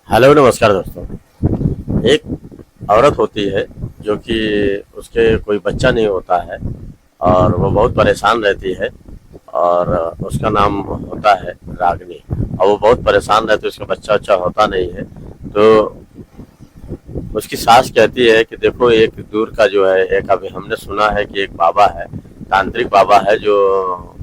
Hello नमस्कार दोस्तों। एक औरत होती है जो कि उसके कोई बच्चा नहीं होता है और वो बहुत परेशान रहती है। और उसका नाम होता है रागिनी। और वो बहुत परेशान रहती है, उसका बच्चा बच्चा होता नहीं है। तो उसकी सास कहती है कि देखो, एक दूर का जो है, एक अभी हमने सुना है कि एक बाबा है, तांत्रिक बाबा है, जो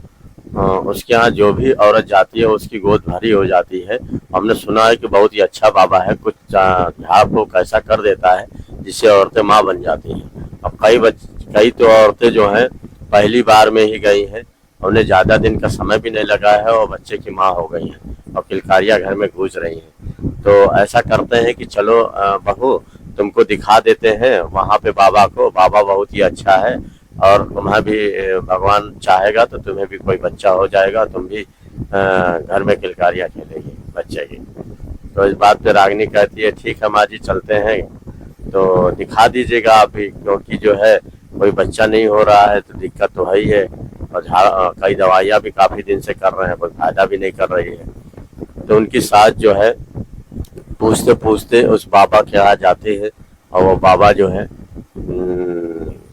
उसके यहाँ जो भी औरत जाती है उसकी गोद भरी हो जाती है। हमने सुना है कि बहुत ही अच्छा बाबा है, कुछ झाड़ फूक ऐसा कर देता है जिससे औरतें माँ बन जाती हैं। अब कई तो औरतें जो हैं पहली बार में ही गई हैं, उन्हें ज़्यादा दिन का समय भी नहीं लगा है और बच्चे की माँ हो गई हैं और किलकारियाँ घर में गूंज रही हैं। तो ऐसा करते हैं कि चलो बहू, तुमको दिखा देते हैं वहाँ पे बाबा को। बाबा बहुत ही अच्छा है और तुम्हें भी भगवान चाहेगा तो तुम्हें भी कोई बच्चा हो जाएगा, तुम भी घर में किलकारियाँ खेलेगी बच्चे की। तो इस बात पे रागिनी कहती है ठीक है माँ जी, चलते हैं। तो दिखा दीजिएगा आप भी, क्योंकि जो है कोई बच्चा नहीं हो रहा है तो दिक्कत तो है ही है। और कई दवाइयाँ भी काफी दिन से कर रहे हैं, कोई फायदा भी नहीं कर रही है। तो उनकी सास जो है पूछते पूछते उस बाबा के यहाँ जाती है और वो बाबा जो है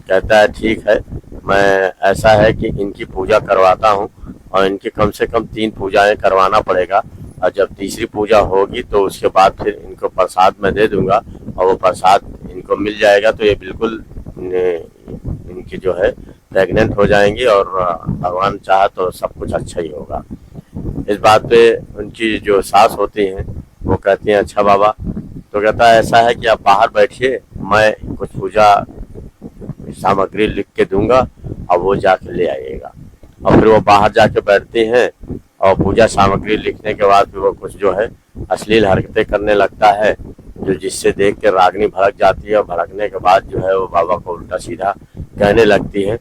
कहता है ठीक है, मैं ऐसा है कि इनकी पूजा करवाता हूँ और इनकी कम से कम 3 पूजाएं करवाना पड़ेगा। और जब तीसरी पूजा होगी तो उसके बाद फिर इनको प्रसाद मैं दे दूंगा और वो प्रसाद इनको मिल जाएगा तो ये बिल्कुल इनकी जो है प्रेग्नेंट हो जाएंगी और भगवान चाहा तो सब कुछ अच्छा ही होगा। इस बात पे उनकी जो सास होती हैं वो कहती हैं अच्छा बाबा। तो कहता है ऐसा है कि आप बाहर बैठिए, मैं कुछ पूजा सामग्री लिख के दूंगा और वो जाके ले आइएगा। और फिर वो बाहर जाके बैठती हैं और पूजा सामग्री लिखने के बाद फिर वो कुछ जो है अश्लील हरकतें करने लगता है, जो जिससे देख के रागिनी भड़क जाती है और भड़कने के बाद जो है वो बाबा को उल्टा सीधा कहने लगती है।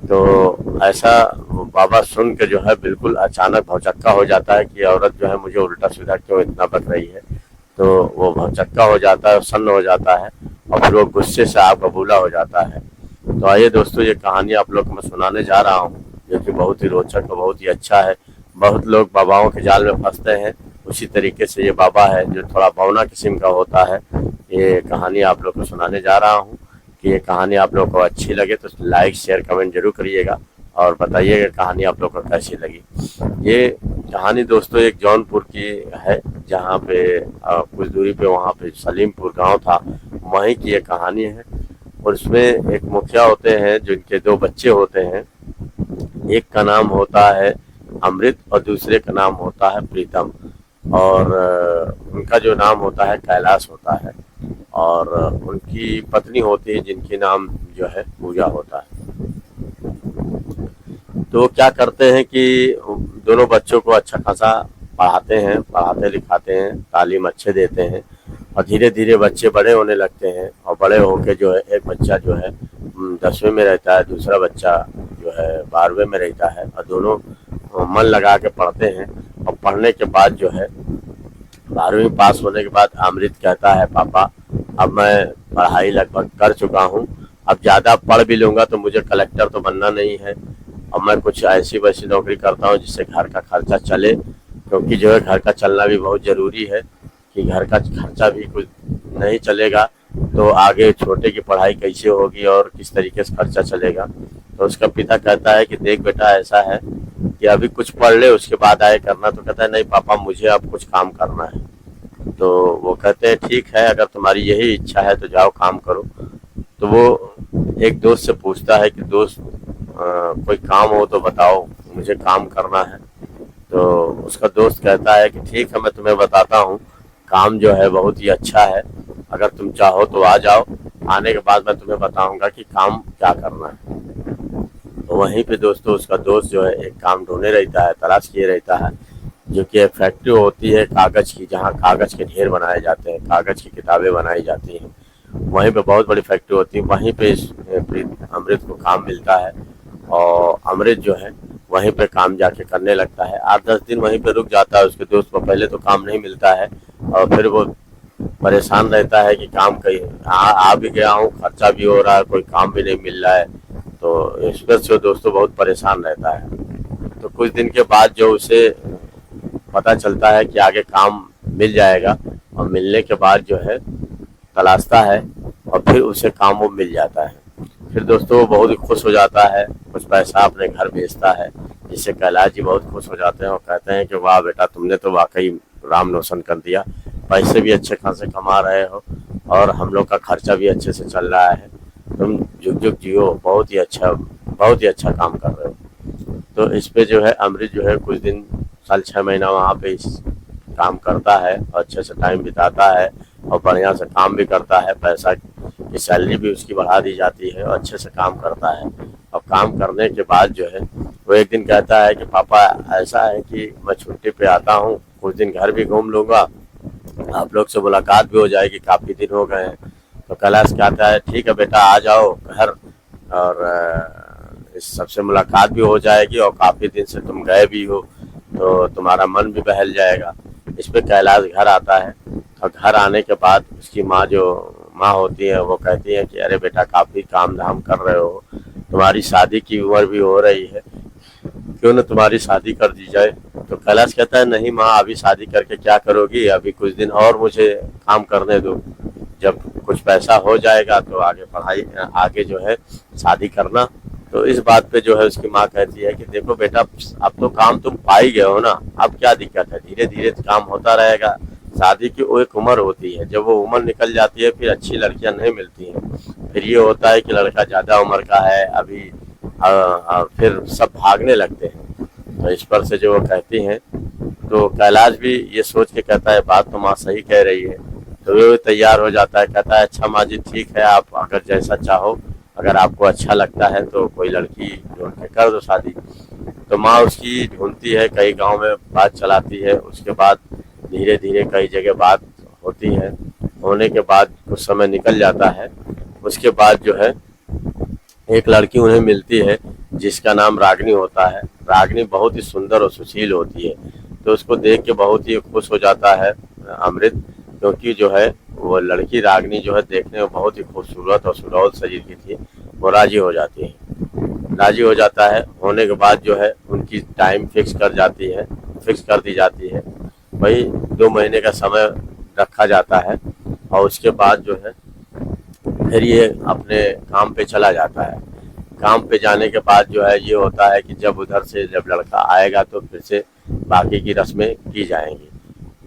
तो ऐसा वो बाबा सुन के जो है बिल्कुल अचानक भौचक्का हो जाता है कि औरत जो है मुझे उल्टा सीधा क्यों इतना बक रही है। तो वो भौचक्का हो जाता है, सन्न हो जाता है और फिर वो गुस्से से आग बबूला हो जाता है। तो आइए दोस्तों, ये कहानी आप लोग को मैं सुनाने जा रहा हूँ जो कि बहुत ही रोचक और बहुत ही अच्छा है। बहुत लोग बाबाओं के जाल में फंसते हैं, उसी तरीके से ये बाबा है जो थोड़ा बौना किस्म का होता है। ये कहानी आप लोग को सुनाने जा रहा हूँ। कि ये कहानी आप लोग को अच्छी लगे तो लाइक शेयर कमेंट जरूर करिएगा और बताइएगा कहानी आप लोग को कैसी लगी। ये कहानी दोस्तों एक जौनपुर की है, जहाँ पे कुछ दूरी पे वहाँ पे सलीमपुर गांव था, वहीं की ये कहानी है। और उसमें एक मुखिया होते हैं जिनके 2 बच्चे होते हैं। एक का नाम होता है अमृत और दूसरे का नाम होता है प्रीतम। और उनका जो नाम होता है कैलाश होता है। और उनकी पत्नी होती है जिनकी नाम जो है पूजा होता है। तो वो क्या करते हैं कि दोनों बच्चों को अच्छा खासा पढ़ाते हैं, पढ़ाते लिखाते हैं, तालीम अच्छे देते हैं। और धीरे धीरे बच्चे बड़े होने लगते हैं और बड़े होके जो है एक बच्चा जो है 10वीं में रहता है, दूसरा बच्चा जो है 12वें में रहता है। और दोनों मन लगा के पढ़ते हैं। और पढ़ने के बाद जो है 12वीं पास होने के बाद अमृत कहता है पापा, अब मैं पढ़ाई लगभग कर चुका हूँ, अब ज़्यादा पढ़ भी लूँगा तो मुझे कलेक्टर तो बनना नहीं है। अब मैं कुछ ऐसी वैसी नौकरी करता हूँ जिससे घर का खर्चा चले, क्योंकि जो है घर का चलना भी बहुत ज़रूरी है। कि घर का खर्चा भी कुछ नहीं चलेगा तो आगे छोटे की पढ़ाई कैसे होगी और किस तरीके से खर्चा चलेगा। तो उसका पिता कहता है कि देख बेटा, ऐसा है कि अभी कुछ पढ़ ले उसके बाद आए करना। तो कहता है नहीं पापा, मुझे अब कुछ काम करना है। तो वो कहते हैं ठीक है, अगर तुम्हारी यही इच्छा है तो जाओ काम करो। तो वो एक दोस्त से पूछता है कि दोस्त कोई काम हो तो बताओ, मुझे काम करना है। तो उसका दोस्त कहता है कि ठीक है, मैं तुम्हें बताता हूँ, काम जो है बहुत ही अच्छा है, अगर तुम चाहो तो आ जाओ, आने के बाद मैं तुम्हें बताऊंगा कि काम क्या करना है। तो वहीं पे दोस्तों उसका दोस्त जो है एक काम ढूंढे रहता है, तलाश किए रहता है, जो कि एक फैक्ट्री होती है कागज़ की, जहाँ कागज़ के ढेर बनाए जाते हैं, कागज़ की किताबें बनाई जाती हैं। वहीं पे बहुत बड़ी फैक्ट्री होती है, वहीं पे इस अमृत को काम मिलता है। और अमृत जो है वहीं पे काम जाके करने लगता है। 8-10 दिन वहीं पे रुक जाता है। उसके दोस्त को पहले तो काम नहीं मिलता है और फिर वो परेशान रहता है कि काम कहीं आ भी गया हूँ, खर्चा भी हो रहा है, कोई काम भी नहीं मिल रहा है। तो इस वजह से दोस्तों बहुत परेशान रहता है। तो कुछ दिन के बाद जो उसे पता चलता है कि आगे काम मिल जाएगा, और मिलने के बाद जो है तलाशता है और फिर उसे काम वो मिल जाता है। फिर दोस्तों वो बहुत ही खुश हो जाता है, कुछ पैसा अपने घर भेजता है, जिससे कैलाश जी बहुत खुश हो जाते हैं और कहते हैं कि वाह बेटा, तुमने तो वाकई राम रोशन कर दिया, पैसे भी अच्छे खासे कमा रहे हो और हम लोग का खर्चा भी अच्छे से चल रहा है, तुम जुग जुग जियो, बहुत ही अच्छा काम कर रहे हो। तो इस पे जो है अमृत जो है कुछ दिन, साल 6 महीना वहाँ पे इस काम करता है और अच्छे से टाइम बिताता है और बढ़िया से काम भी करता है, पैसा की सैलरी भी उसकी बढ़ा दी जाती है और अच्छे से काम करता है। और काम करने के बाद जो है वो एक दिन कहता है कि पापा ऐसा है कि मैं छुट्टी पे आता हूँ, कुछ दिन घर भी घूम लूँगा, आप लोग से मुलाकात भी हो जाएगी, काफ़ी दिन हो गए हैं। तो कैलाश कहता है ठीक है बेटा, आ जाओ घर और इस सबसे मुलाकात भी हो जाएगी और काफ़ी दिन से तुम गए भी हो तो तुम्हारा मन भी बहल जाएगा। इस पे कैलाश घर आता है और घर आने के बाद उसकी माँ होती है वो कहती है कि अरे बेटा, काफ़ी काम धाम कर रहे हो, तुम्हारी शादी की उम्र भी हो रही है, क्यों न तुम्हारी शादी कर दी जाए। तो कैलाश कहता है नहीं माँ, अभी शादी करके क्या करोगी, अभी कुछ दिन और मुझे काम करने दो, जब कुछ पैसा हो जाएगा तो आगे जो है शादी करना। तो इस बात पे जो है उसकी माँ कहती है कि देखो बेटा, अब तो काम तुम पा ही गए हो ना, अब क्या दिक्कत है, धीरे धीरे काम होता रहेगा। शादी की वो एक उम्र होती है, जब वो उम्र निकल जाती है फिर अच्छी लड़कियां नहीं मिलती हैं। फिर ये होता है कि लड़का ज़्यादा उम्र का है अभी, फिर सब भागने लगते हैं। तो इस पर से जो वो कहती हैं तो कैलाश भी ये सोच के कहता है बात तो माँ सही कह रही है। तो वो तैयार हो जाता है, कहता है अच्छा माँ जी ठीक है, आप अगर जैसा चाहो, अगर आपको अच्छा लगता है तो कोई लड़की ढूंढ के कर दो शादी। तो माँ उसकी ढूंढती है, कई गांव में बात चलाती है, उसके बाद धीरे धीरे कई जगह बात होती है, होने के बाद कुछ समय निकल जाता है। उसके बाद जो है एक लड़की उन्हें मिलती है जिसका नाम रागिनी होता है। रागिनी बहुत ही सुंदर और सुशील होती है, तो उसको देख के बहुत ही खुश हो जाता है अमृत, क्योंकि जो है वो लड़की रागिनी जो है देखने में बहुत ही खूबसूरत और सुडौल शरीर की थी। वो राजी हो जाती है, राजी हो जाता है, होने के बाद जो है उनकी टाइम फिक्स कर दी जाती है। वही 2 महीने का समय रखा जाता है और उसके बाद जो है फिर ये अपने काम पे चला जाता है। काम पे जाने के बाद जो है ये होता है कि जब उधर से जब लड़का आएगा तो फिर से बाकी की रस्में की जाएंगी।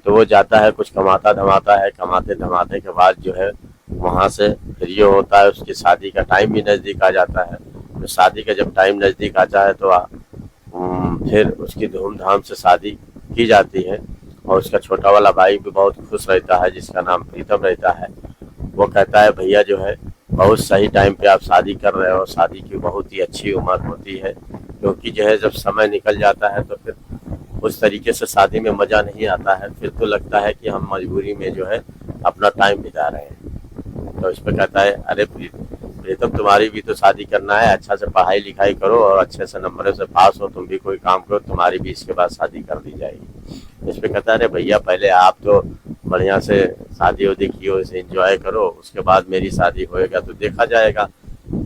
तो वो जाता है, कुछ कमाता धमाता है, कमाते धमाते के बाद जो है वहाँ से फिर ये होता है उसकी शादी का टाइम भी नज़दीक आ जाता है। तो शादी का जब टाइम नज़दीक आता है तो फिर उसकी धूमधाम से शादी की जाती है और उसका छोटा वाला भाई भी बहुत खुश रहता है जिसका नाम प्रीतम रहता है। वो कहता है भैया जो है बहुत सही टाइम पे आप शादी कर रहे हो, शादी की बहुत ही अच्छी उम्र होती है, क्योंकि जो है जब समय निकल जाता है तो फिर उस तरीके से शादी में मज़ा नहीं आता है, फिर तो लगता है कि हम मजबूरी में जो है अपना टाइम बिता रहे हैं। तो इस पर कहता है अरे प्रीतम, तुम्हारी भी तो शादी करना है, अच्छा से पढ़ाई लिखाई करो और अच्छे से नंबरों से पास हो, तुम भी कोई काम करो, तुम्हारी भी इसके बाद शादी कर दी जाएगी। इस पर कहता है अरे भैया, पहले आप तो बढ़िया से शादी वादी की, इसे एंजॉय करो, उसके बाद मेरी शादी होएगा तो देखा जाएगा।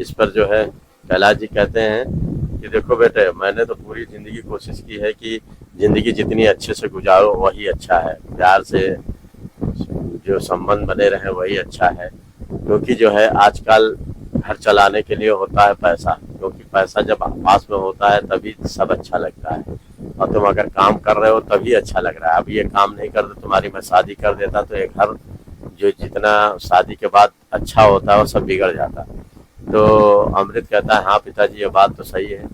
इस पर जो है कैलाश जी कहते हैं कि देखो बेटे, मैंने तो पूरी ज़िंदगी कोशिश की है कि ज़िंदगी जितनी अच्छे से गुजारो वही अच्छा है, प्यार से जो संबंध बने रहे वही अच्छा है, क्योंकि जो है आजकल घर चलाने के लिए होता है पैसा, क्योंकि पैसा जब पास में होता है तभी सब अच्छा लगता है, और तुम अगर काम कर रहे हो तभी अच्छा लग रहा है। अब ये काम नहीं करते, तुम्हारी मैं शादी कर देता तो एक घर जो जितना शादी के बाद अच्छा होता है वो सब बिगड़ जाता। तो अमृत कहता है हाँ पिताजी, ये बात तो सही है।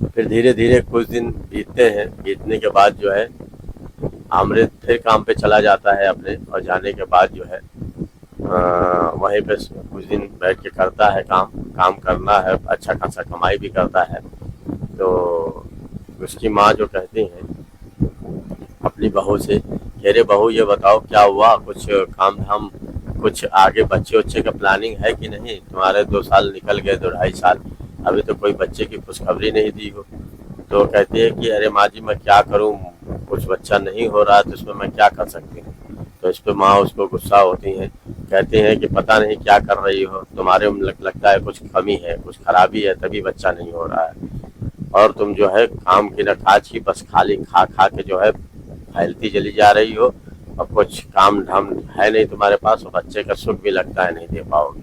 फिर धीरे धीरे कुछ दिन बीतते हैं, बीतने के बाद जो है अमृत फिर काम पे चला जाता है अपने, और जाने के बाद जो है वहीं पे कुछ दिन बैठ के करता है काम करना है, अच्छा खासा कमाई भी करता है। तो उसकी माँ जो कहती हैं अपनी बहू से, अरे बहू ये बताओ क्या हुआ, कुछ काम धाम, कुछ आगे बच्चे वच्चे का प्लानिंग है कि नहीं, तुम्हारे 2 साल निकल गए, 2 ढाई साल, अभी तो कोई बच्चे की खुशखबरी नहीं दी हो। तो कहती है कि अरे माँ जी मैं क्या करूँ, कुछ बच्चा नहीं हो रहा तो इसमें मैं क्या कर सकती हूँ। तो इस पर माँ उसको गुस्सा होती हैं, कहते हैं कि पता नहीं क्या कर रही हो, तुम्हारे में लगता है कुछ कमी है, कुछ खराबी है, तभी बच्चा नहीं हो रहा है, और तुम जो है काम की न काज की बस खाली खा खा के जो है फैलती चली जा रही हो, अब कुछ काम धाम है नहीं तुम्हारे पास, और बच्चे का सुख भी लगता है नहीं दे पाओगे।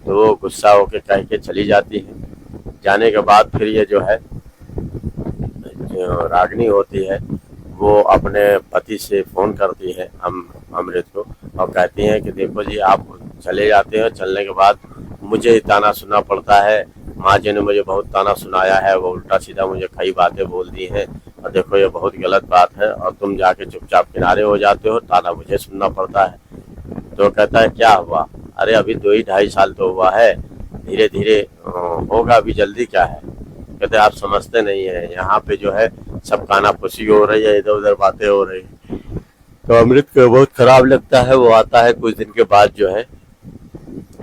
तो वो गुस्सा होके कह के चली जाती है। जाने के बाद फिर ये जो है, जो रागिनी होती है, वो अपने पति से फ़ोन करती है अमृत को, और कहती हैं कि देखो जी, आप चले जाते हो, चलने के बाद मुझे ही ताना सुनना पड़ता है। माँ जी ने मुझे बहुत ताना सुनाया है, वो उल्टा सीधा मुझे कई बातें बोल दी हैं, और देखो ये बहुत गलत बात है, और तुम जाके चुपचाप किनारे हो जाते हो, ताना मुझे सुनना पड़ता है। तो कहता है क्या हुआ? अरे अभी 2 ही 2.5 साल तो हुआ है, धीरे धीरे होगा, अभी जल्दी क्या है। कहते आप समझते नहीं है, यहाँ पे जो है सब कानाफूसी हो रही है, इधर उधर बातें हो रही है। तो अमृत को बहुत खराब लगता है। वो आता है कुछ दिन के बाद जो है,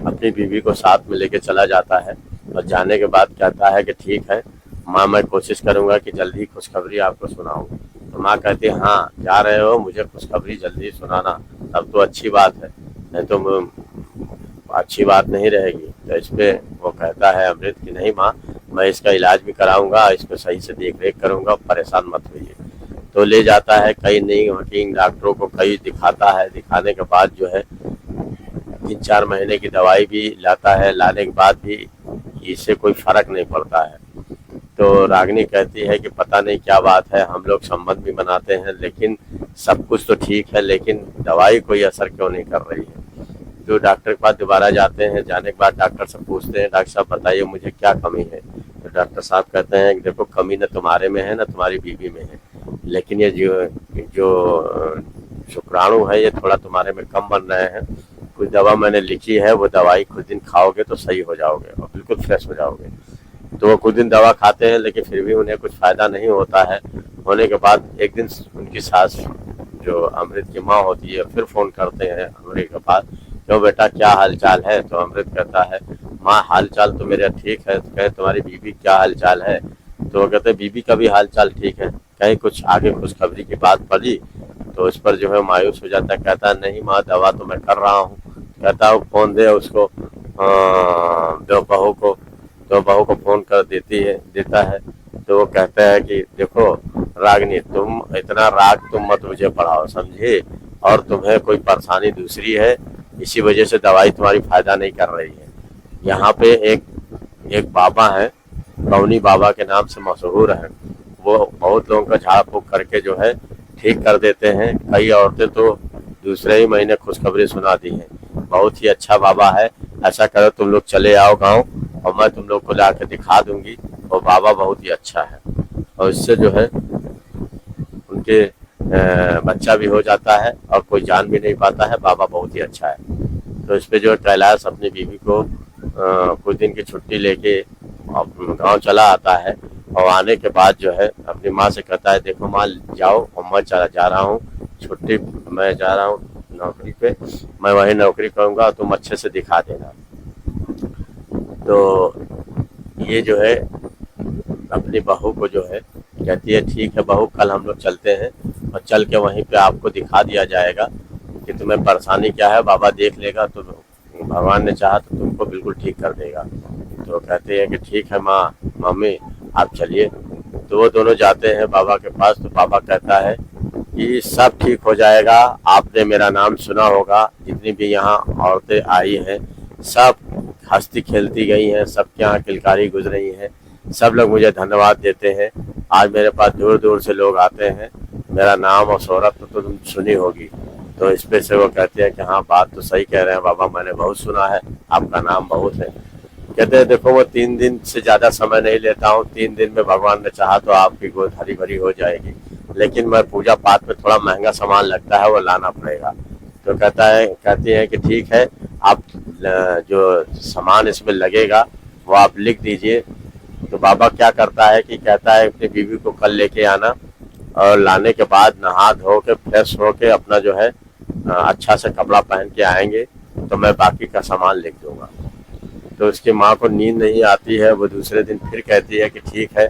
अपनी बीवी को साथ में लेके चला जाता है, और जाने के बाद कहता है कि ठीक है माँ, मैं कोशिश करूंगा कि जल्दी खुशखबरी आपको सुनाऊं। तो माँ कहती है हाँ, जा रहे हो, मुझे खुशखबरी जल्दी सुनाना, तब तो अच्छी बात है, नहीं तो अच्छी बात नहीं रहेगी। तो इस पे वो कहता है अमृत की नहीं माँ, मैं इसका इलाज भी कराऊंगा, इसको सही से देख रेख करूंगा, परेशान मत होइए। तो ले जाता है कई नई वकील डॉक्टरों को, कई दिखाता है। दिखाने के बाद जो है 3-4 महीने की दवाई भी लाता है, लाने के बाद भी इससे कोई फर्क नहीं पड़ता है। तो रागिनी कहती है कि पता नहीं क्या बात है, हम लोग संबंध भी बनाते हैं, लेकिन सब कुछ तो ठीक है, लेकिन दवाई कोई असर क्यों नहीं कर रही है। तो डॉक्टर के पास दोबारा जाते हैं। जाने के बाद डॉक्टर से पूछते हैं, डॉक्टर साहब बताइए मुझे क्या कमी है। तो डॉक्टर साहब कहते हैं कि देखो, कमी न तुम्हारे में है न तुम्हारी बीवी में है, लेकिन ये जो शुक्राणु है, ये थोड़ा तुम्हारे में कम बन रहे हैं। कुछ दवा मैंने लिखी है, वो दवाई कुछ दिन खाओगे तो सही हो जाओगे और बिल्कुल फ्रेश हो जाओगे। तो वो कुछ दिन दवा खाते हैं, लेकिन फिर भी उन्हें कुछ फायदा नहीं होता है। होने के बाद एक दिन उनकी सास, जो अमृत की माँ होती है, फिर फोन करते हैं अमृत के पास, क्यों बेटा, क्या हाल चाल है। तो अमृत कहता है माँ, हाल चाल तो मेरा ठीक है। तो कहे तुम्हारी बीवी क्या हाल चाल है। तो वो कहते बीवी का भी हाल चाल ठीक है। कहीं कुछ आगे खुशखबरी की बात पड़ी तो इस पर जो है मायूस हो जाता है। कहता है नहीं माँ, दवा तो मैं कर रहा हूँ। कहता है फोन दे उसको, दो बहू को। तो बहू को फोन कर देता है। तो वो कहता है कि देखो रागिनी, तुम इतना राग तुम मत मुझे बढ़ाओ, समझे, और तुम्हें कोई परेशानी दूसरी है, इसी वजह से दवाई तुम्हारी फायदा नहीं कर रही है। यहाँ पे एक बाबा है, कौनी बाबा के नाम से मशहूर है। वो बहुत लोगों का झाड़ फूक करके जो है ठीक कर देते हैं। कई औरतें तो दूसरे ही महीने खुशखबरी सुनाती हैं। बहुत ही अच्छा बाबा है। ऐसा करो तुम लोग चले आओ गांव, और मैं तुम लोग को ला के दिखा दूंगी। और बाबा बहुत ही अच्छा है, और इससे जो है उनके बच्चा भी हो जाता है और कोई जान भी नहीं पाता है। बाबा बहुत ही अच्छा है। तो इस पे जो है कैलाश अपनी बीवी को कुछ दिन की छुट्टी लेके गांव चला आता है। और आने के बाद जो है अपनी माँ से कहता है देखो माँ, जाओ, और मैं जा रहा हूँ छुट्टी, मैं जा रहा हूँ नौकरी पे, मैं वहीं नौकरी करूँगा, तुम अच्छे से दिखा देना। तो ये जो है अपनी बहू को जो है कहती है ठीक है बहू, कल हम लोग चलते हैं, और चल के वहीं पे आपको दिखा दिया जाएगा कि तुम्हें परेशानी क्या है। बाबा देख लेगा, तो भगवान ने चाहा तो तुमको बिल्कुल ठीक कर देगा। तो कहते हैं कि ठीक है माँ, मम्मी आप चलिए। तो वो दोनों जाते हैं बाबा के पास। तो बाबा कहता है कि सब ठीक हो जाएगा, आपने मेरा नाम सुना होगा, जितनी भी यहाँ औरतें आई हैं सब हंसती खेलती गई हैं, सबके यहाँ किलकारी गुजरी हैं, सब लोग मुझे धन्यवाद देते हैं। आज मेरे पास दूर दूर से लोग आते हैं, मेरा नाम और शोहरत तो तुम सुनी होगी। तो इस पे से वो कहते हैं कि हाँ बात तो सही कह रहे हैं बाबा, मैंने बहुत सुना है, आपका नाम बहुत है। कहते हैं देखो वो 3 दिन से ज़्यादा समय नहीं लेता हूँ, 3 दिन में भगवान ने चाहा तो आपकी गोद हरी भरी हो जाएगी, लेकिन मैं पूजा पाठ में थोड़ा महंगा सामान लगता है, वो लाना पड़ेगा। तो कहती है कि ठीक है, आप जो सामान इसमें लगेगा वो आप लिख दीजिए। तो बाबा क्या करता है कि कहता है अपनी बीवी को कल लेके आना, और लाने के बाद नहा धो के फ्रेश हो के अपना जो है अच्छा से कपड़ा पहन के आएंगे, तो मैं बाकी का सामान लिख दूंगा। तो उसकी माँ को नींद नहीं आती है। वो दूसरे दिन फिर कहती है कि ठीक है।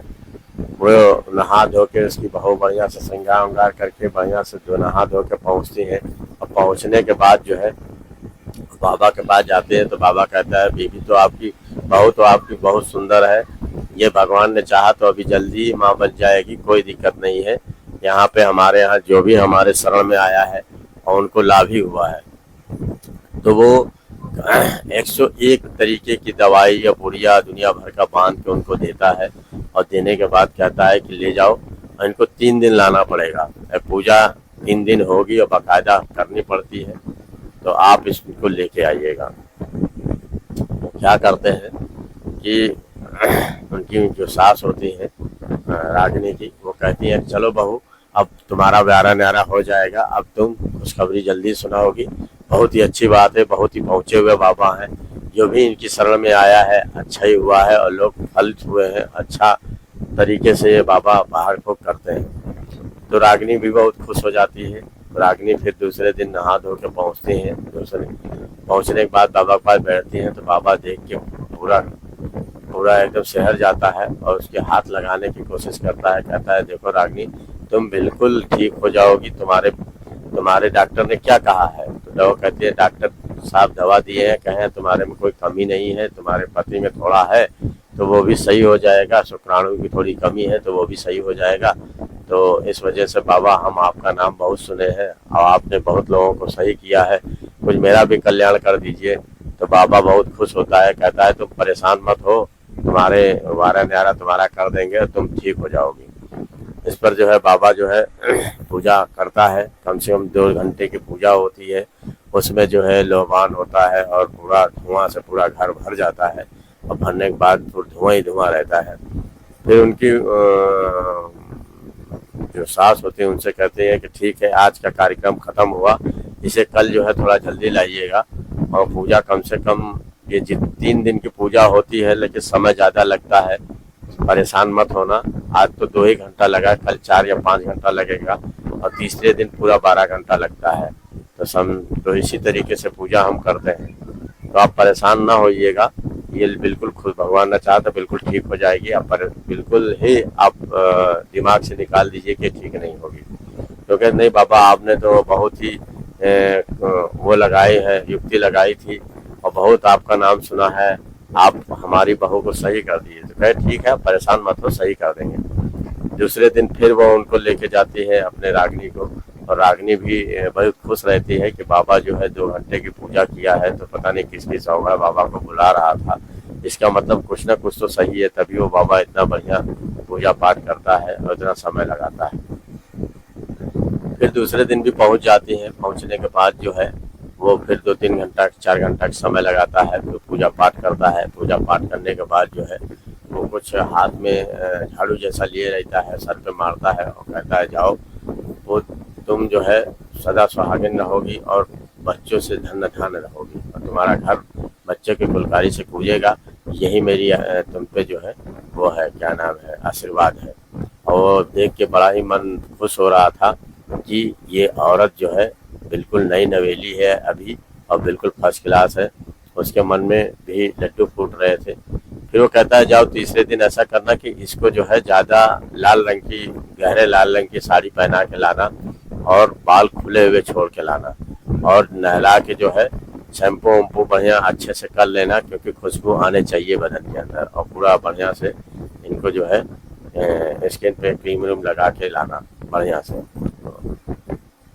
वो नहा धो के उसकी बहू बढ़िया से श्रृंगार उंगार करके बढ़िया से जो नहा धो के पहुँचती हैं, और पहुँचने के बाद जो है बाबा के पास जाते हैं। तो बाबा कहता है बीवी तो आपकी, बहू तो आपकी बहुत सुंदर है, ये भगवान ने चाहा तो अभी जल्दी ही माँ बन जाएगी, कोई दिक्कत नहीं है। यहाँ पे हमारे यहाँ जो भी हमारे शरण में आया है और उनको लाभ ही हुआ है। तो वो 101 तरीके की दवाई या पुड़िया दुनिया भर का बांध के उनको देता है, और देने के बाद कहता है कि ले जाओ, और इनको 3 दिन लाना पड़ेगा। पूजा 3 दिन होगी और बाकायदा करनी पड़ती है, तो आप इसको लेके आइएगा। वो क्या करते हैं कि उनकी जो सास होती है रागिनी की, वो कहती है चलो बहू, अब तुम्हारा ब्यारा न्यारा हो जाएगा, अब तुम खुशखबरी जल्दी सुनाओगी। बहुत ही अच्छी बात है, बहुत ही पहुंचे हुए बाबा हैं, जो भी इनकी शरण में आया है अच्छा ही हुआ है, और लोग फलित हुए हैं। अच्छा तरीके से ये बाबा बाहर को करते हैं। तो रागिनी भी बहुत खुश हो जाती है। रागिनी फिर दूसरे दिन नहा धो के पहुँचती हैं। दूसरे पहुँचने के बाद बाबा के पास बैठती हैं, तो बाबा देख के पूरा पूरा एकदम शहर जाता है और उसके हाथ लगाने की कोशिश करता है। कहता है देखो रागिनी, तुम बिल्कुल ठीक हो जाओगी, तुम्हारे डॉक्टर ने क्या कहा है? तो दवा कहती है डॉक्टर साहब दवा दिए हैं, कहे तुम्हारे में कोई कमी नहीं है, तुम्हारे पति में थोड़ा है तो वो भी सही हो जाएगा, शुक्राणु की थोड़ी कमी है तो वो भी सही हो जाएगा। तो इस वजह से बाबा हम आपका नाम बहुत सुने हैं और आपने बहुत लोगों को सही किया है, कुछ मेरा भी कल्याण कर दीजिए। तो बाबा बहुत खुश होता है, कहता है तुम परेशान मत हो, तुम्हारे वारा न्यारा तुम्हारा कर देंगे और तुम ठीक हो जाओगी। इस पर जो है बाबा जो है पूजा करता है, कम से कम 2 घंटे की पूजा होती है। उसमें जो है लोबान होता है और पूरा धुआं से पूरा घर भर जाता है, और भरने के बाद धुआं ही धुआं रहता है। फिर उनकी जो सास होती है उनसे कहते हैं कि ठीक है, आज का कार्यक्रम खत्म हुआ, इसे कल जो है थोड़ा जल्दी लाइएगा, और पूजा कम से कम ये 3 दिन की पूजा होती है, लेकिन समय ज़्यादा लगता है, परेशान मत होना। आज तो 2 ही घंटा लगा, कल 4 या 5 घंटा लगेगा, और तीसरे दिन पूरा 12 घंटा लगता है। तो इसी तरीके से पूजा हम करते हैं, तो आप परेशान ना होइएगा, ये बिल्कुल खुद भगवान ने चाहा तो बिल्कुल ठीक हो जाएगी। आप बिल्कुल ही आप दिमाग से निकाल दीजिए कि ठीक नहीं होगी। तो कहते नहीं बाबा, आपने तो बहुत ही वो लगाई है, युक्ति लगाई थी, और बहुत आपका नाम सुना है, आप हमारी बहू को सही कर दिए। तो कहे ठीक है, परेशान मत हो, सही कर देंगे। दूसरे दिन फिर वो उनको लेके जाती है अपने रागिनी को, और रागिनी भी बहुत खुश रहती है कि बाबा जो है 2 घंटे की पूजा किया है, तो पता नहीं किस किस होगा, बाबा को बुला रहा था, इसका मतलब कुछ ना कुछ तो सही है, तभी वो बाबा इतना बढ़िया पूजा पाठ करता है और इतना समय लगाता है। फिर दूसरे दिन भी पहुंच जाती हैं। पहुंचने के बाद जो है वो फिर 2-3 घंटा 4 घंटा का समय लगाता है, तो पूजा पाठ करता है। पूजा पाठ करने के बाद जो है वो कुछ हाथ में झाड़ू जैसा लिए रहता है, सर पे मारता है और कहता है जाओ, वो तुम जो है सदा सुहागिन रहोगी और बच्चों से धन्य धन्य रहोगी, और तुम्हारा घर बच्चों की फुलकारी से पूजेगा, यही मेरी तुम पे जो है वो है, क्या नाम है, आशीर्वाद है। और देख के बड़ा ही मन खुश हो रहा था कि ये औरत जो है बिल्कुल नई नवेली है अभी, और बिल्कुल फर्स्ट क्लास है। उसके मन में भी लड्डू फूट रहे थे। फिर वो कहता है जाओ, तीसरे दिन ऐसा करना कि इसको जो है ज़्यादा लाल रंग की, गहरे लाल रंग की साड़ी पहना के लाना, और बाल खुले हुए छोड़ के लाना, और नहला के जो है शैम्पू वैम्पू बढ़िया अच्छे से कर लेना, क्योंकि खुशबू आने चाहिए बदन के अंदर, और पूरा बढ़िया से इनको जो है स्किन पे क्रीम व्रीम लगा के लाना बढ़िया से,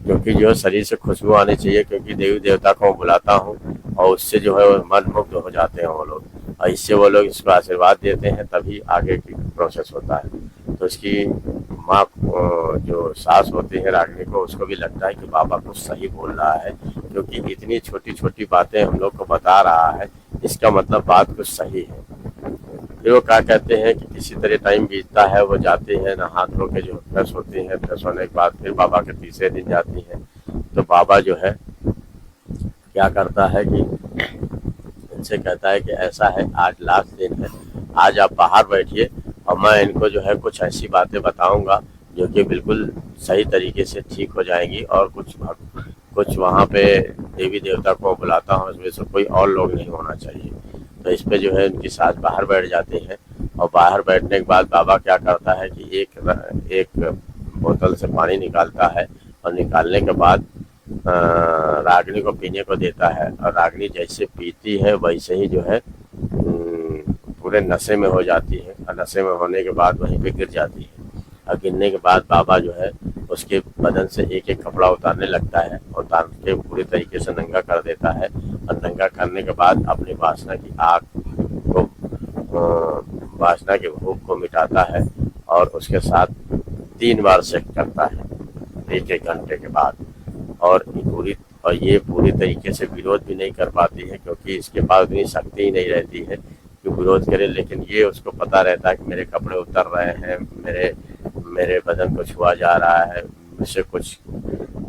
क्योंकि जो शरीर से खुशबू आनी चाहिए, क्योंकि देवी देवता को बुलाता हूँ और उससे जो है मन मुग्ध हो जाते हैं वो लोग, और इससे वो लोग इसको आशीर्वाद देते हैं, तभी आगे की प्रोसेस होता है। तो इसकी माँ जो सास होती है रागिनी को, उसको भी लगता है कि बाबा कुछ सही बोल रहा है, क्योंकि इतनी छोटी छोटी बातें हम लोग को बता रहा है, इसका मतलब बात कुछ सही है। फिर वो क्या कहते हैं कि किसी तरह टाइम बीतता है, वो जाते हैं नहा धो के, जो फ्रेश होती हैं, फ्रेश होने के बाद फिर बाबा के तीसरे दिन जाती हैं। तो बाबा जो है क्या करता है कि इनसे कहता है कि ऐसा है, आज लास्ट दिन है, आज आप बाहर बैठिए और मैं इनको जो है कुछ ऐसी बातें बताऊंगा जो कि बिल्कुल सही तरीके से ठीक हो जाएंगी, और कुछ वहाँ पे देवी देवता को बुलाता हूँ, इसमें से कोई और लोग नहीं होना चाहिए। तो इस पे जो है उनकी सास बाहर बैठ जाती है, और बाहर बैठने के बाद बाबा क्या करता है कि एक बोतल से पानी निकालता है, और निकालने के बाद रागिनी को पीने को देता है, और रागिनी जैसे पीती है वैसे ही जो है पूरे नशे में हो जाती है, और नशे में होने के बाद वहीं पे गिर जाती है, और गिरने के बाद बाबा जो है उसके बदन से एक एक कपड़ा उतारने लगता है, उतार के पूरी तरीके से नंगा कर देता है। और नंगा करने के बाद अपनी वासना की आग को वासना के भूख को मिटाता है और उसके साथ 3 बार सेक्स करता है 1-1 घंटे के बाद। और ये पूरी तरीके से विरोध भी नहीं कर पाती है, क्योंकि इसके पास उतनी शक्ति ही नहीं रहती है कि विरोध करे। लेकिन ये उसको पता रहता है कि मेरे कपड़े उतर रहे हैं, मेरे बदन को छुआ जा रहा है, मुझसे कुछ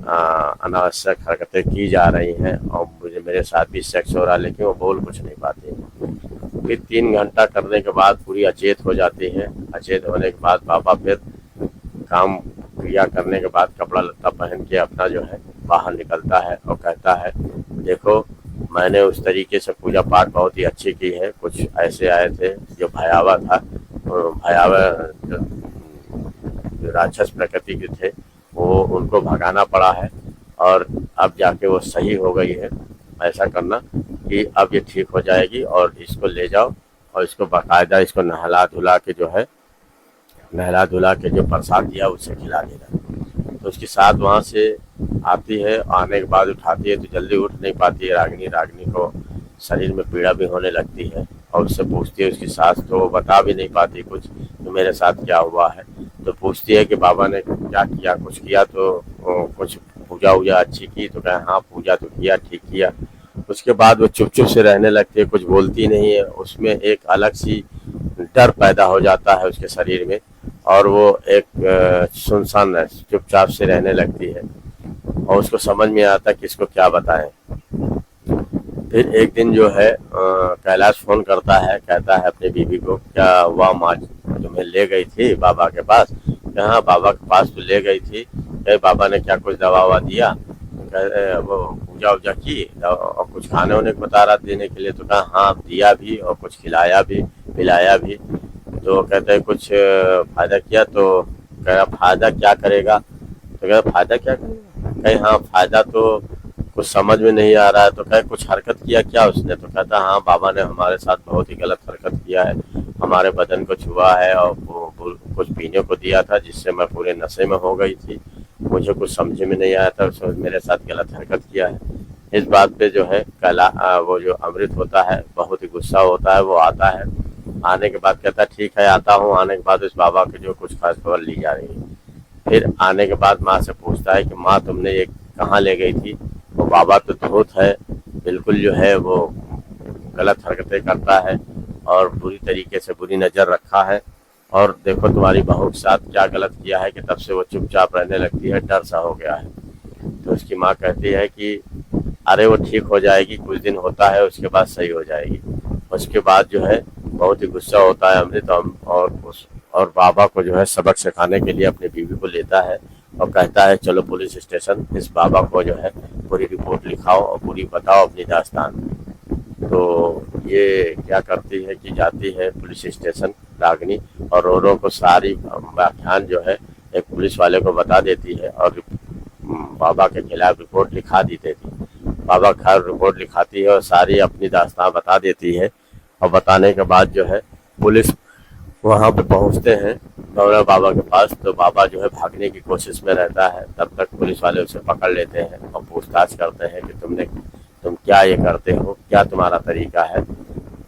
अनावश्यक हरकतें की जा रही हैं और मुझे मेरे साथ भी सेक्स हो रहा है, लेकिन वो बोल कुछ नहीं पाती है। फिर 3 घंटा करने के बाद पूरी अचेत हो जाती है। अचेत होने के बाद बाबा फिर काम क्रिया करने के बाद कपड़ा लत्ता पहन के अपना जो है बाहर निकलता है और कहता है, देखो मैंने उस तरीके से पूजा पाठ बहुत ही अच्छी की है। कुछ ऐसे आए थे जो भयावह था, भयावह जो राक्षस प्रकृति के थे, वो उनको भगाना पड़ा है और अब जाके वो सही हो गई है। ऐसा करना कि अब ये ठीक हो जाएगी और इसको ले जाओ और इसको बाकायदा इसको नहला धुला के जो प्रसाद दिया उसे खिला देना। तो उसकी साथ वहाँ से आती है, आने के बाद उठाती है तो जल्दी उठ नहीं पाती है रागिनी को शरीर में पीड़ा भी होने लगती है और उससे पूछती है उसकी सास, तो वो बता भी नहीं पाती कुछ तो मेरे साथ क्या हुआ है। तो पूछती है कि बाबा ने क्या किया, कुछ किया तो कुछ पूजा वूजा अच्छी की, तो कहे हाँ पूजा तो किया, ठीक किया। उसके बाद वो चुप चुप से रहने लगती है, कुछ बोलती नहीं है। उसमें एक अलग सी डर पैदा हो जाता है उसके शरीर में और वो एक सुनसान चुपचाप से रहने लगती है और उसको समझ में आता कि इसको क्या बताएं। फिर एक दिन जो है कैलाश फोन करता है, कहता है अपनी बीवी को, क्या वह माँ तुम्हें ले गई थी बाबा के पास? हाँ बाबा के पास तो ले गई थी। बाबा ने क्या कुछ दवा ववा दिया? वो पूजा वूजा की और कुछ खाने होने को बता रहा देने के लिए। तो कहा हाँ दिया भी और कुछ खिलाया भी पिलाया भी। तो कहते हैं कुछ फायदा किया? तो कह रहा फायदा क्या करेगा? तो कह फायदा क्या करेगा? कहीं हाँ फायदा तो कुछ समझ में नहीं आ रहा है। तो कहे कुछ हरकत किया क्या उसने? तो कहता हाँ बाबा ने हमारे साथ बहुत ही गलत हरकत किया है, हमारे बदन को छुआ है और कुछ पीने को दिया था जिससे मैं पूरे नशे में हो गई थी, मुझे कुछ समझ में नहीं आया था, उसने मेरे साथ गलत हरकत किया है। इस बात पे जो है वो जो अमृत होता है बहुत ही गुस्सा होता है। वो आता है, आने के बाद कहता है ठीक है आता हूँ। आने के बाद उस बाबा की जो कुछ खास खबर ली जा रही है। फिर आने के बाद माँ से पूछता है कि माँ तुमने ये कहाँ ले गई थी? वो बाबा तो धूत है, बिल्कुल जो है वो गलत हरकतें करता है और बुरी तरीके से बुरी नज़र रखा है और देखो तुम्हारी बहू के साथ क्या गलत किया है कि तब से वो चुपचाप रहने लगती है, डर सा हो गया है। तो उसकी माँ कहती है कि अरे वो ठीक हो जाएगी, कुछ दिन होता है उसके बाद सही हो जाएगी। उसके बाद जो है बहुत ही गुस्सा होता है अमृत और बाबा को जो है सबक सिखाने के लिए अपनी बीवी को लेता है और कहता है चलो पुलिस स्टेशन, इस बाबा को जो है पूरी रिपोर्ट लिखाओ और पूरी बताओ अपनी दास्तान। तो ये क्या करती है कि जाती है पुलिस स्टेशन रागिनी और रो को सारी व्याख्यान जो है एक पुलिस वाले को बता देती है और बाबा के खिलाफ रिपोर्ट लिखा दी देती। बाबा के खिलाफ रिपोर्ट लिखाती है और सारी अपनी दास्तान बता देती है और बताने के बाद जो है पुलिस वहाँ पे पहुँचते हैं गौरव बाबा के पास। तो बाबा जो है भागने की कोशिश में रहता है, तब तक पुलिस वाले उसे पकड़ लेते हैं और पूछताछ करते हैं कि तुम क्या ये करते हो, क्या तुम्हारा तरीका है?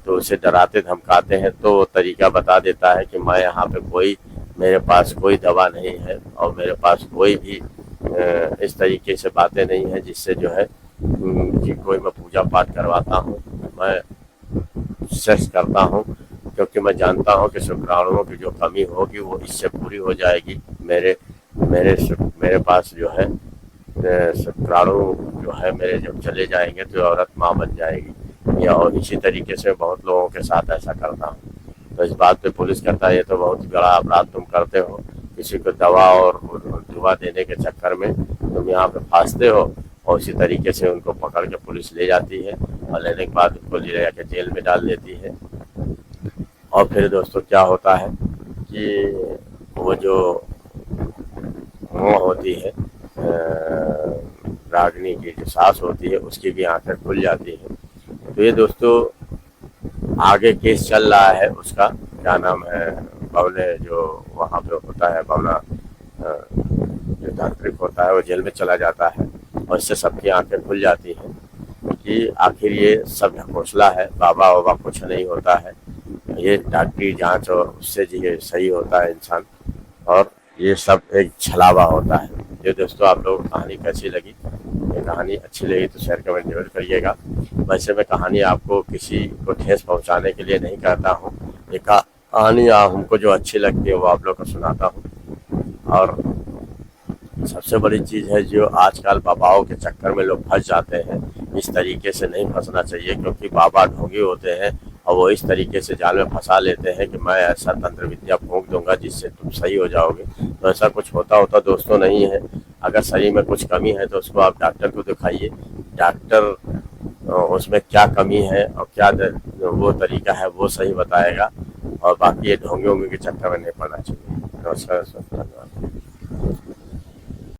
तो उसे डराते धमकाते हैं तो वो तरीका बता देता है कि मैं यहाँ पे मेरे पास कोई दवा नहीं है और मेरे पास कोई भी इस तरीके से बातें नहीं है जिससे जो है कि कोई मैं पूजा पाठ करवाता हूँ, मैं सेक्स करता हूँ, क्योंकि मैं जानता हूँ कि शुक्राणुओं की जो कमी होगी वो इससे पूरी हो जाएगी। मेरे पास जो है शुक्राणु जो है मेरे जब चले जाएंगे तो औरत माँ बन जाएगी। या और इसी तरीके से बहुत लोगों के साथ ऐसा करता हूँ। तो इस बात पे पुलिस कहता है ये तो बहुत बड़ा अपराध तुम करते हो, किसी को दवा और दुआ देने के चक्कर में तुम यहाँ पे फांसते हो। और इसी तरीके से उनको पकड़ के पुलिस ले जाती है और लेने के बाद उनको ले जाकर जेल में डाल देती है। और फिर दोस्तों क्या होता है कि वो जो होती है रागिनी की जो सास होती है उसकी भी आंखें खुल जाती है। तो ये दोस्तों आगे केस चल रहा है उसका, क्या नाम है, बवने जो वहाँ पे होता है बवना जो तांत्रिक होता है वो जेल में चला जाता है और इससे सबकी आंखें खुल जाती हैं कि आखिर ये सब ढकोसला है, बाबा वाबा कुछ नहीं होता है, ये डॉक्टरी जांच और उससे ये सही होता है इंसान, और ये सब एक छलावा होता है। ये दोस्तों आप लोगों को कहानी कैसी लगी? ये कहानी अच्छी लगी तो शेयर कमेंट जरूर करिएगा। वैसे मैं कहानी आपको किसी को ठेस पहुंचाने के लिए नहीं कहता हूँ, ये कहानी हमको जो अच्छी लगती है वो आप लोग को सुनाता हूँ। और सबसे बड़ी चीज़ है, जो आजकल बाबाओं के चक्कर में लोग फंस जाते हैं, इस तरीके से नहीं फंसना चाहिए, क्योंकि बाबा ढोंगी होते हैं और वो इस तरीके से जाल में फंसा लेते हैं कि मैं ऐसा तंत्र विद्या फूंक दूंगा जिससे तुम सही हो जाओगे। तो ऐसा कुछ होता दोस्तों नहीं है। अगर शरीर में कुछ कमी है तो उसको आप डॉक्टर को दिखाइए, डॉक्टर उसमें क्या कमी है और क्या वो तरीका है वो सही बताएगा, और बाकी ये ढोंगियों के चक्कर में नहीं पड़ना चाहिए। नमस्कार।